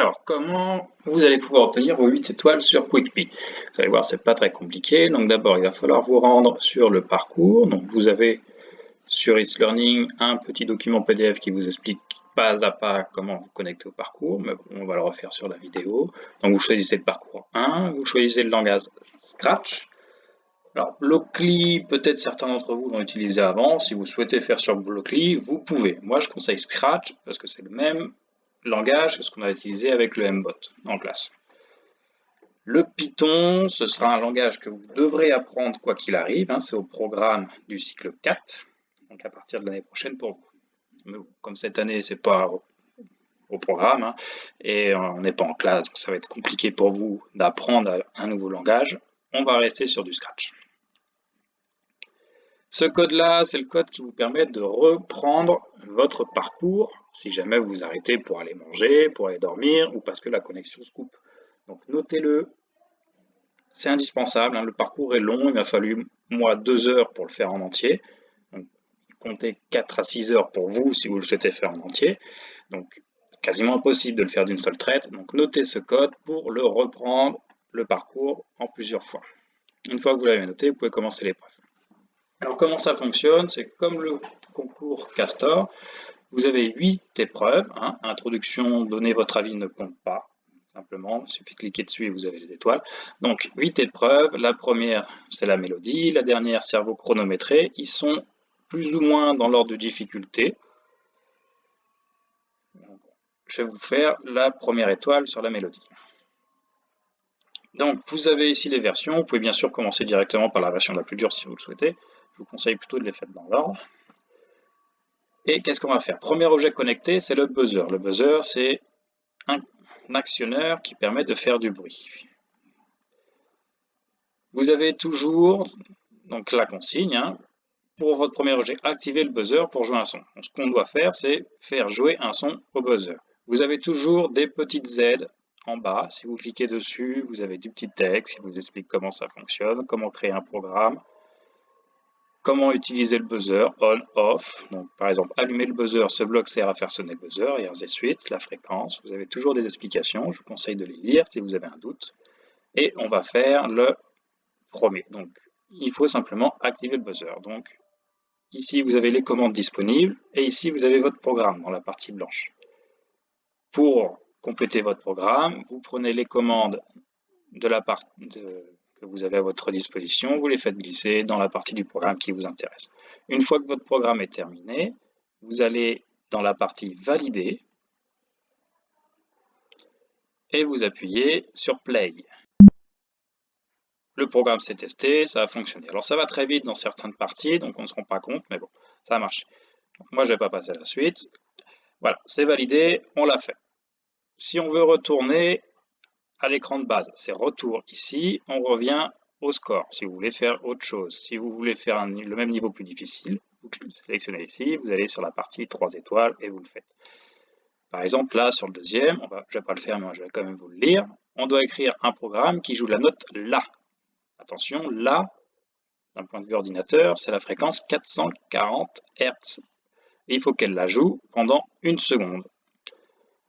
Alors, comment vous allez pouvoir obtenir vos 8 étoiles sur QuickPea? Vous allez voir, c'est pas très compliqué. Donc d'abord, il va falloir vous rendre sur le parcours. Donc vous avez sur eLearning un petit document PDF qui vous explique pas à pas comment vous connecter au parcours, mais on va le refaire sur la vidéo. Donc vous choisissez le parcours 1, vous choisissez le langage Scratch. Alors Blockly, peut-être certains d'entre vous l'ont utilisé avant. Si vous souhaitez faire sur Blockly, vous pouvez. Moi, je conseille Scratch parce que c'est le même langage que ce qu'on a utilisé avec le MBot en classe. Le Python, ce sera un langage que vous devrez apprendre quoi qu'il arrive, c'est au programme du cycle 4, donc à partir de l'année prochaine pour vous. Mais comme cette année, c'est pas au programme, et on n'est pas en classe, donc ça va être compliqué pour vous d'apprendre un nouveau langage, on va rester sur du Scratch. Ce code-là, c'est le code qui vous permet de reprendre votre parcours si jamais vous vous arrêtez pour aller manger, pour aller dormir ou parce que la connexion se coupe. Donc notez-le, c'est indispensable, le parcours est long, il m'a fallu moi 2 heures pour le faire en entier. Donc, comptez 4 à 6 heures pour vous si vous le souhaitez faire en entier. Donc c'est quasiment impossible de le faire d'une seule traite. Donc notez ce code pour le reprendre, le parcours, en plusieurs fois. Une fois que vous l'avez noté, vous pouvez commencer l'épreuve. Alors comment ça fonctionne? C'est comme le concours Castor. Vous avez 8 épreuves. Introduction, donner votre avis ne compte pas. Simplement, il suffit de cliquer dessus et vous avez les étoiles. Donc 8 épreuves. La première, c'est la mélodie. La dernière, cerveau chronométré. Ils sont plus ou moins dans l'ordre de difficulté. Je vais vous faire la première étoile sur la mélodie. Donc vous avez ici les versions. Vous pouvez bien sûr commencer directement par la version la plus dure si vous le souhaitez. Je vous conseille plutôt de les faire dans l'ordre. Et qu'est-ce qu'on va faire? Premier objet connecté, c'est le buzzer. Le buzzer, c'est un actionneur qui permet de faire du bruit. Vous avez toujours donc la consigne, pour votre premier objet, activer le buzzer pour jouer un son. Donc, ce qu'on doit faire, c'est faire jouer un son au buzzer. Vous avez toujours des petites aides en bas. Si vous cliquez dessus, vous avez du petit texte qui vous explique comment ça fonctionne, comment créer un programme, comment utiliser le buzzer, on, off. Donc, par exemple, allumer le buzzer, ce bloc sert à faire sonner le buzzer, et ainsi de suite, la fréquence. Vous avez toujours des explications, je vous conseille de les lire si vous avez un doute. Et on va faire le premier. Donc, il faut simplement activer le buzzer. Donc, ici, vous avez les commandes disponibles, et ici, vous avez votre programme dans la partie blanche. Pour compléter votre programme, vous prenez les commandes de la partie que vous avez à votre disposition, vous les faites glisser dans la partie du programme qui vous intéresse. Une fois que votre programme est terminé, vous allez dans la partie valider et vous appuyez sur play. Le programme s'est testé, ça a fonctionné. Alors ça va très vite dans certaines parties, donc on ne se rend pas compte, mais bon, ça marche. Donc moi je ne vais pas passer à la suite. Voilà, c'est validé, on l'a fait. Si on veut retourner à l'écran de base, c'est retour ici, on revient au score. Si vous voulez faire autre chose, si vous voulez faire le même niveau plus difficile, vous sélectionnez ici, vous allez sur la partie 3 étoiles et vous le faites. Par exemple, là, sur le deuxième, je ne vais pas le faire, mais je vais quand même vous le lire. On doit écrire un programme qui joue la note La. Attention, La, d'un point de vue ordinateur, c'est la fréquence 440 Hz. Et il faut qu'elle la joue pendant 1 seconde.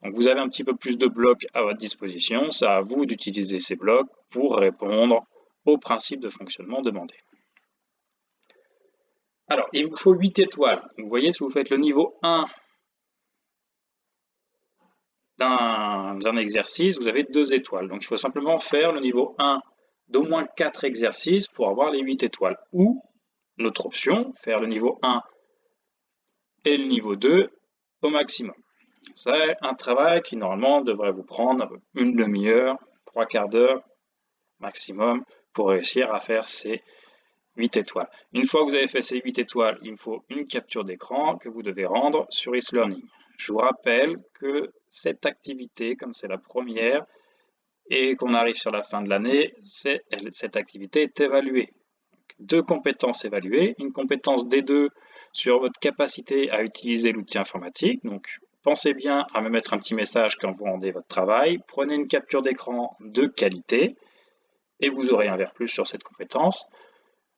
Donc vous avez un petit peu plus de blocs à votre disposition, c'est à vous d'utiliser ces blocs pour répondre au principe de fonctionnement demandé. Alors, il vous faut 8 étoiles. Vous voyez, si vous faites le niveau 1 d'un exercice, vous avez 2 étoiles. Donc il faut simplement faire le niveau 1 d'au moins 4 exercices pour avoir les 8 étoiles. Ou, notre option, faire le niveau 1 et le niveau 2 au maximum. C'est un travail qui normalement devrait vous prendre 1 demi-heure, 3/4 d'heure maximum pour réussir à faire ces 8 étoiles. Une fois que vous avez fait ces 8 étoiles, il me faut une capture d'écran que vous devez rendre sur eLearning. Je vous rappelle que cette activité, comme c'est la première et qu'on arrive sur la fin de l'année, cette activité est évaluée. 2 compétences évaluées, une compétence D2 sur votre capacité à utiliser l'outil informatique. Donc, pensez bien à me mettre un petit message quand vous rendez votre travail. Prenez une capture d'écran de qualité et vous aurez un vert plus sur cette compétence.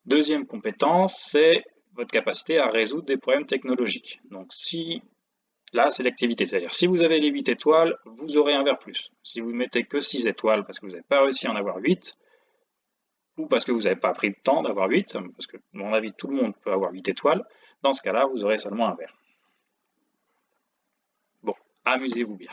Deuxième compétence, c'est votre capacité à résoudre des problèmes technologiques. Donc, si la sélectivité. C'est-à-dire, si vous avez les 8 étoiles, vous aurez un verre plus. Si vous mettez que 6 étoiles parce que vous n'avez pas réussi à en avoir 8, ou parce que vous n'avez pas pris le temps d'avoir 8, parce que, à mon avis, tout le monde peut avoir 8 étoiles, dans ce cas-là, vous aurez seulement un verre. Bon, amusez-vous bien.